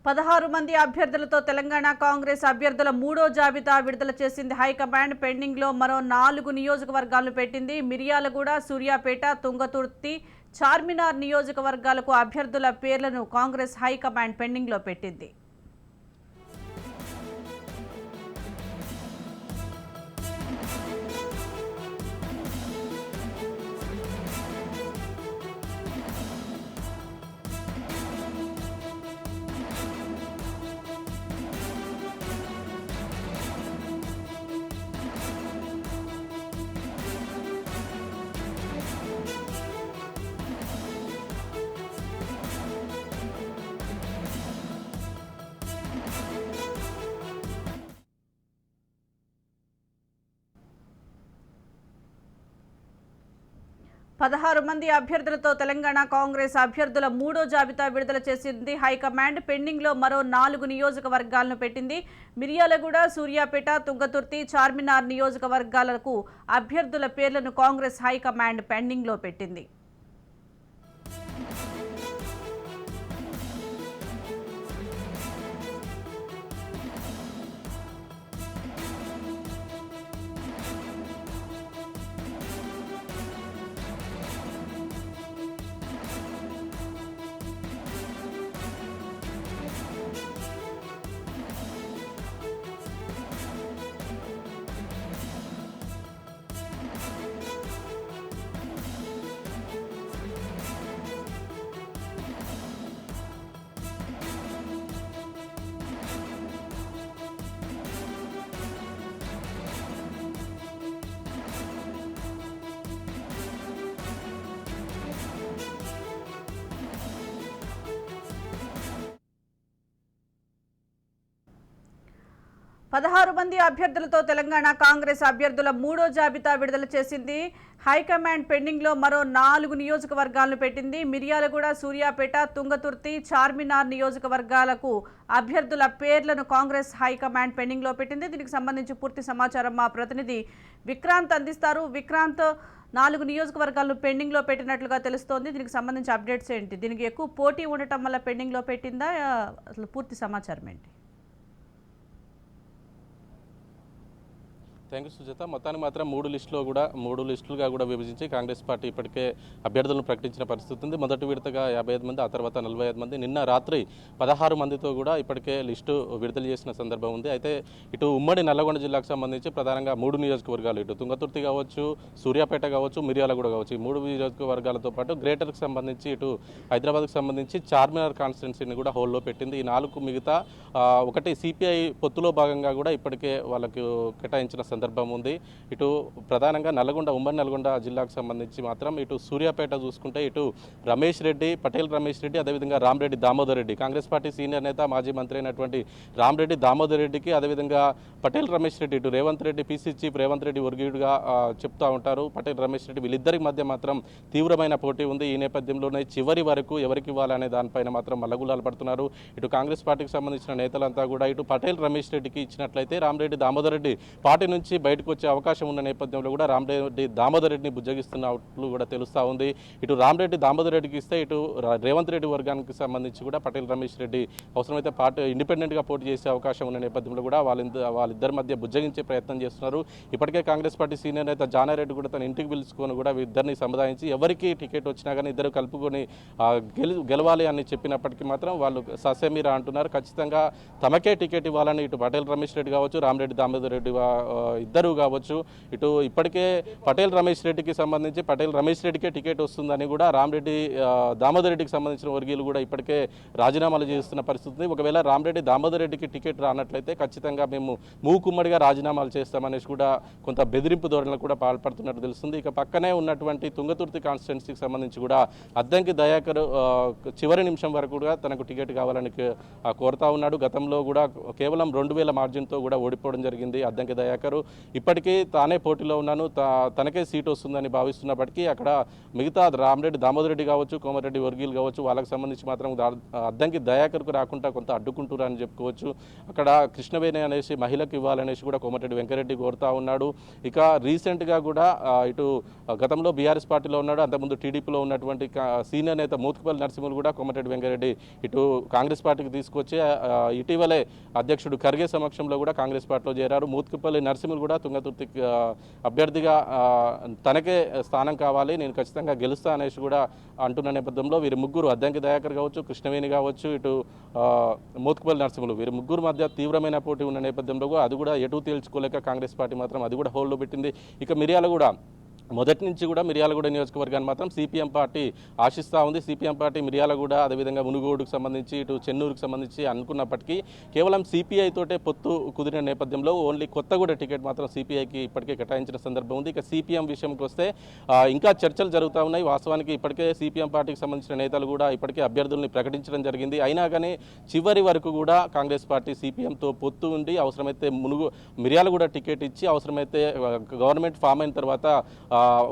16 మంది అభ్యర్థులతో తెలంగాణ కాంగ్రెస్ అభ్యర్థుల మూడో జాబితా విడుదల చేసింది హైకమాండ్. పెండింగ్ లో మరో 4 నియోజకవర్గాలను పెట్టింది. మిర్యాలగూడ, సూర్యాపేట, తుంగతుర్తి, చార్మినార్ నియోజకవర్గాలకు అభ్యర్థుల పేర్లను కాంగ్రెస్ హైకమాండ్ పెండింగ్ లో పెట్టింది. 16 మంది అభ్యర్థులతో తెలంగాణ కాంగ్రెస్ అభ్యర్థుల మూడో జాబితా విడుదల చేసింది హైకమాండ్. పెండింగ్ లో మరో 4 నియోజకవర్గాలను పెట్టింది. మిర్యాలగూడ, సూర్యాపేట, తుంగతుర్తి, చార్మినార్ నియోజకవర్గాలకు అభ్యర్థుల పేర్లను కాంగ్రెస్ హైకమాండ్ పెండింగ్ లో పెట్టింది. పదహారు మంది అభ్యర్థులతో తెలంగాణ కాంగ్రెస్ అభ్యర్థుల మూడో జాబితా విడుదల చేసింది హైకమాండ్. పెండింగ్ లో మరో 4 నియోజకవర్గాలను పెట్టింది. మిర్యాలగూడ, సూర్యాపేట, తుంగతుర్తి, చార్మినార్ నియోజకవర్గాలకు అభ్యర్థుల పేర్లను కాంగ్రెస్ హైకమాండ్ పెండింగ్ లో పెట్టింది. దీనికి సంబంధించి పూర్తి సమాచారం మా ప్రతినిధి విక్రాంత్ అందిస్తారు. విక్రాంత్, 4 నియోజకవర్గాలను పెండింగ్ లో పెట్టినట్లుగా తెలుస్తోంది. దీనికి సంబంధించి అప్డేట్స్ ఏంటి? దీనికి ఎక్కువ పోటీ ఉండటం వల్ల పెండింగ్ లో పెట్టిందా? అసలు పూర్తి సమాచారం ఏంటి? Thank you Sujatha. మొత్తానికి మాత్రం 3 లిస్టులుగా కూడా విభజించి కాంగ్రెస్ పార్టీ ఇప్పటికే అభ్యర్థులను ప్రకటించిన పరిస్థితి ఉంది. మొదటి విడతగా 55 మంది, ఆ తర్వాత 45 మంది, నిన్న రాత్రి 16 మందితో కూడా ఇప్పటికే లిస్టు విడుదల చేసిన సందర్భం ఉంది. అయితే ఇటు ఉమ్మడి నల్లగొండ జిల్లాకు సంబంధించి ప్రధానంగా 3 నియోజకవర్గాలు, ఇటు తుంగతుర్తి కావచ్చు, సూర్యాపేట కావచ్చు, మిర్యాలగూడ కావచ్చు, ఈ 3 నియోజకవర్గాలతో పాటు గ్రేటర్కి సంబంధించి ఇటు హైదరాబాద్కు సంబంధించి చార్మినార్ కాన్స్టిట్యున్సీని కూడా హోల్లో పెట్టింది. ఈ 4 మిగతా ఒకటి సిపిఐ పొత్తులో భాగంగా కూడా ఇప్పటికే వాళ్ళకు కేటాయించిన సందర్భం ఉంది. ఇటు ప్రధానంగా ఉమ్మడి నల్గొండ జిల్లాకు సంబంధించి మాత్రం ఇటు సూర్యాపేట చూసుకుంటే ఇటు పటేల్ రమేష్ రెడ్డి, అదేవిధంగా రామరెడ్డి దామోదర్ రెడ్డి, కాంగ్రెస్ పార్టీ సీనియర్ నేత, మాజీ మంత్రి అయినటువంటి రామరెడ్డి దామోదర్ రెడ్డికి, అదేవిధంగా పటేల్ రమేష్ రెడ్డి, ఇటు రేవంత్ రెడ్డి పీసీ చీఫ్ రేవంత్ రెడ్డి వర్గీయుడిగా చెప్తూ ఉంటారు. పటేల్ రమేష్ రెడ్డి వీళ్ళిద్దరి మధ్య మాత్రం తీవ్రమైన పోటీ ఉంది. ఈ నేపథ్యంలోనే చివరి వరకు ఎవరికి ఇవ్వాలనే దానిపైన మాత్రం మల్లగులాలు పడుతున్నారు. ఇటు కాంగ్రెస్ పార్టీకి సంబంధించిన నేతలంతా కూడా ఇటు పటేల్ రమేష్ రెడ్డికి ఇచ్చినట్లయితే రామరెడ్డి దామోదర్ రెడ్డి పార్టీ నుంచి బయటకు వచ్చే అవకాశం ఉన్న నేపథ్యంలో కూడా రామరెడ్డి దామోదర్ రెడ్డిని బుజ్జగిస్తున్నట్లు కూడా తెలుస్తూ ఉంది. ఇటు రామరెడ్డి దామోదర్ రెడ్డికి ఇస్తే ఇటు రేవంత్ రెడ్డి వర్గానికి సంబంధించి కూడా పటేల్ రమేష్ రెడ్డి అవసరమైతే పార్టీ ఇండిపెండెంట్గా పోటీ చేసే అవకాశం ఉన్న నేపథ్యంలో కూడా వాళ్ళిద్దరి మధ్య బుజ్జగించే ప్రయత్నం చేస్తున్నారు. ఇప్పటికే కాంగ్రెస్ పార్టీ సీనియర్ నేత జానారెడ్డి కూడా తన ఇంటికి పిలుచుకొని కూడా ఇద్దరిని సముదాయించి ఎవరికి టికెట్ వచ్చినా కానీ ఇద్దరు కలుపుకొని గెలవాలి అని చెప్పినప్పటికీ మాత్రం వాళ్ళు ససేమిరా అంటున్నారు. ఖచ్చితంగా తమకే టికెట్ ఇవ్వాలని ఇటు పటేల్ రమేష్ రెడ్డి కావచ్చు, రామరెడ్డి దామోదర్ రెడ్డి ఇద్దరు కావచ్చు, ఇటు ఇప్పటికే పటేల్ రమేష్ రెడ్డికే టికెట్ వస్తుందని కూడా రామరెడ్డి దామోదర్ రెడ్డికి సంబంధించిన వర్గీయులు కూడా ఇప్పటికే రాజీనామాలు చేస్తున్న పరిస్థితి. ఒకవేళ రామరెడ్డి దామోదర్ రెడ్డికి టికెట్ రానట్లయితే ఖచ్చితంగా మేము మూకుమ్మడిగా రాజీనామాలు చేస్తామనేసి కూడా కొంత బెదిరింపు ధోరణిలో కూడా పాల్పడుతున్నట్టు తెలుస్తుంది. ఇక పక్కనే ఉన్నటువంటి తుంగతుర్తి కాన్స్టిట్యున్సీకి సంబంధించి కూడా అద్దంకి దయాకర్ చివరి నిమిషం వరకు కూడా తనకు టికెట్ కావాలని కోరుతా ఉన్నాడు. గతంలో కూడా కేవలం 2000 మార్జిన్తో కూడా ఓడిపోవడం జరిగింది అద్దంకి దయాకర్. ఇప్పటికీ తానే పోటీలో ఉన్నాను, తనకే సీట్ వస్తుందని భావిస్తున్నప్పటికీ అక్కడ మిగతా రామరెడ్డి దామోదరెడ్డి కావచ్చు, కోమరెడ్డి వర్గీయులు కావచ్చు, వాళ్ళకి సంబంధించి మాత్రం అద్దంకి దయాకర్కు రాకుండా కొంత అడ్డుకుంటున్నారని చెప్పుకోవచ్చు. అక్కడ కృష్ణవేణి అనేసి మహిళకు ఇవ్వాలనేసి కూడా కోమటిరెడ్డి వెంకరెడ్డి కోరుతా ఉన్నాడు. ఇక రీసెంట్గా కూడా ఇటు గతంలో బీఆర్ఎస్ పార్టీలో ఉన్నాడు, అంతకుముందు టీడీపీలో ఉన్నటువంటి సీనియర్ నేత మోత్కుపల్లి నరసింహులు కూడా కోమటిరెడ్డి వెంకరెడ్డి ఇటు కాంగ్రెస్ పార్టీకి తీసుకొచ్చి ఇటీవలే అధ్యక్షుడు ఖర్గే సమక్షంలో కూడా కాంగ్రెస్ పార్టీలో చేరారు. మోత్కుపల్లి నరసింహులు కూడా తుంగతుర్తి అభ్యర్థిగా తనకే స్థానం కావాలి, నేను ఖచ్చితంగా గెలుస్తా అనేసి కూడా అంటున్న నేపథ్యంలో వీరి ముగ్గురు అద్దంకి దయాకర్ కావచ్చు, కృష్ణవేణి కావచ్చు, ఇటు మోత్కుపల్లి నరసింహులు వీరి ముగ్గురు మధ్య తీవ్రమైన పోటీ ఉన్న నేపథ్యంలో అది కూడా ఎటు తేల్చుకోలేక కాంగ్రెస్ పార్టీ మాత్రం అది కూడా హోల్డ్లో పెట్టింది. ఇక మిర్యాలగూడ మొదటి నుంచి కూడా మిర్యాలగూడ నియోజకవర్గాన్ని మాత్రం సిపిఎం పార్టీ ఆశిస్తూ ఉంది. సిపిఎం పార్టీ మిర్యాలగూడ అదేవిధంగా మునుగోడుకు సంబంధించి ఇటు చెన్నూరుకు సంబంధించి అనుకున్నప్పటికీ కేవలం సిపిఐ తోటే పొత్తు కుదిరిన నేపథ్యంలో ఓన్లీ కొత్తగూడ టికెట్ మాత్రం సిపిఐకి ఇప్పటికే కేటాయించిన సందర్భం ఉంది. ఇక సిపిఎం విషయంకి వస్తే ఇంకా చర్చలు జరుగుతూ ఉన్నాయి. వాస్తవానికి ఇప్పటికే సిపిఎం పార్టీకి సంబంధించిన నేతలు కూడా ఇప్పటికే అభ్యర్థుల్ని ప్రకటించడం జరిగింది. అయినా కానీ చివరి వరకు కూడా కాంగ్రెస్ పార్టీ సిపిఎంతో పొత్తు ఉండి అవసరమైతే మిర్యాలగూడ టికెట్ ఇచ్చి అవసరమైతే గవర్నమెంట్ ఫామ్ అయిన తర్వాత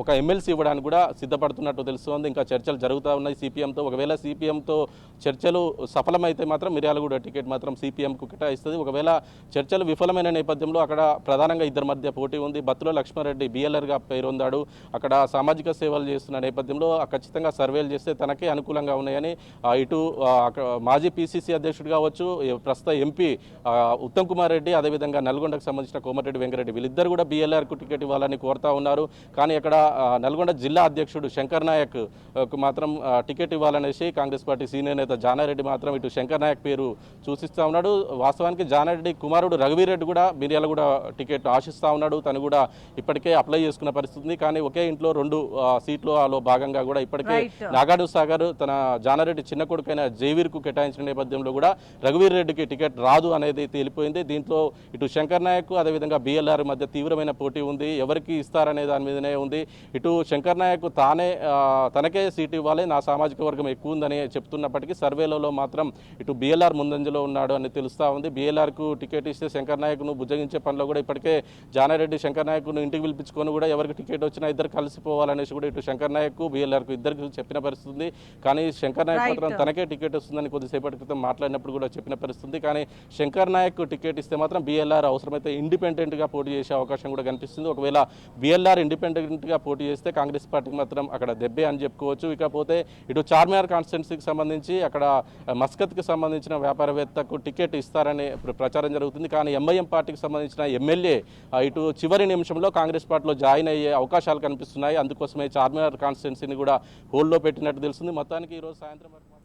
ఒక ఎమ్మెల్సీ ఇవ్వడానికి కూడా సిద్ధపడుతున్నట్టు తెలుస్తోంది. ఇంకా చర్చలు జరుగుతూ ఉన్నాయి సిపిఎంతో. ఒకవేళ సిపిఎంతో చర్చలు సఫలమైతే మాత్రం మిర్యాలగూడ టికెట్ మాత్రం సిపిఎంకు కేటాయిస్తుంది. ఒకవేళ చర్చలు విఫలమైన నేపథ్యంలో అక్కడ ప్రధానంగా ఇద్దరి మధ్య పోటీ ఉంది. బత్తుల లక్ష్మారెడ్డి బిఎల్ఆర్గా పేరొందాడు. అక్కడ సామాజిక సేవలు చేస్తున్న నేపథ్యంలో ఖచ్చితంగా సర్వేలు చేస్తే తనకే అనుకూలంగా ఉన్నాయని ఇటు మాజీ పిసిసి అధ్యక్షుడు కావచ్చు, ప్రస్తుత ఎంపీ ఉత్తమ్ కుమార్ రెడ్డి, అదేవిధంగా నల్గొండకు సంబంధించిన కోమటిరెడ్డి వెంకరెడ్డి వీళ్ళిద్దరు కూడా బిఎల్ఆర్కు టికెట్ ఇవ్వాలని కోరుతా ఉన్నారు. కానీ అక్కడ నల్గొండ జిల్లా అధ్యక్షుడు శంకర్ నాయక్ కు మాత్రం టికెట్ ఇవ్వాలనేసి కాంగ్రెస్ పార్టీ సీనియర్ నేత జానారెడ్డి మాత్రం ఇటు శంకర్ నాయక్ పేరు సూచిస్తూ ఉన్నాడు. వాస్తవానికి జానారెడ్డి కుమారుడు రఘువీరెడ్డి కూడా మిర్యాలగూడ టికెట్ ఆశిస్తూ ఉన్నాడు. తను కూడా ఇప్పటికే అప్లై చేసుకున్న పరిస్థితి ఉంది. కానీ ఒకే ఇంట్లో 2 సీట్లలో భాగంగా కూడా ఇప్పటికే నాగార్జున సాగర్ తన జానారెడ్డి చిన్న కొడుకైన జైవీర్కు కేటాయించిన నేపథ్యంలో కూడా రఘువీర్ రెడ్డికి టికెట్ రాదు అనేది తేలిపోయింది. దీంట్లో ఇటు శంకర్ నాయక్ అదేవిధంగా బిఎల్ఆర్ మధ్య తీవ్రమైన పోటీ ఉంది. ఎవరికి ఇస్తారనే దాని మీదనే ఉంది. ఇటు శంకర్ నాయక్ తనకే సీటు ఇవ్వాలి, నా సామాజిక వర్గం ఎక్కువ ఉందని చెప్తున్నప్పటికీ సర్వేలలో మాత్రం ఇటు బిఎల్ఆర్ ముందంజలో ఉన్నాడు అని తెలుస్తూ ఉంది. బిఎల్ఆర్కు టికెట్ ఇస్తే శంకర్ నాయక్ను బుజ్జగించే పనిలో కూడా ఇప్పటికే జానారెడ్డి శంకర్ నాయక్ను ఇంటికి పిలిపించుకొని కూడా ఎవరికి టికెట్ వచ్చినా ఇద్దరు కలిసిపోవాలనేసి కూడా ఇటు శంకర్ నాయక్ బిఎల్ఆర్కు ఇద్దరికి చెప్పిన పరిస్థితి ఉంది. కానీ శంకర్ నాయక్ మాత్రం తనకే టికెట్ వస్తుందని కొద్దిసేపటి క్రితం మాట్లాడినప్పుడు కూడా చెప్పిన పరిస్థితి. కానీ శంకర్ నాయక్ టికెట్ ఇస్తే మాత్రం బిఎల్ఆర్ అవసరమైతే ఇండిపెండెంట్గా పోటీ చేసే అవకాశం కూడా కనిపిస్తుంది. ఒకవేళ బిఎల్ఆర్ ఇండిపెండెంట్గా పోటీ చేస్తే కాంగ్రెస్ పార్టీకి మాత్రం అక్కడ దెబ్బే అని చెప్పుకోవచ్చు. ఇకపోతే ఇటు చార్మినార్ కాన్స్టిట్యున్సీకి సంబంధించి అక్కడ మస్కత్కి సంబంధించిన వ్యాపారవేత్తకు టికెట్ ఇస్తారని ప్రచారం జరుగుతుంది. కానీ ఎంఐఎం పార్టీకి సంబంధించిన ఎమ్మెల్యే ఇటు చివరి నిమిషంలో కాంగ్రెస్ పార్టీలో జాయిన్ అయ్యే అవకాశాలు కనిపిస్తున్నాయి. అందుకోసమే చార్మినార్ కాన్స్టిట్యున్సీని కూడా హోల్డ్లో పెట్టినట్టు తెలుస్తుంది. మొత్తానికి ఈరోజు సాయంత్రం వరకు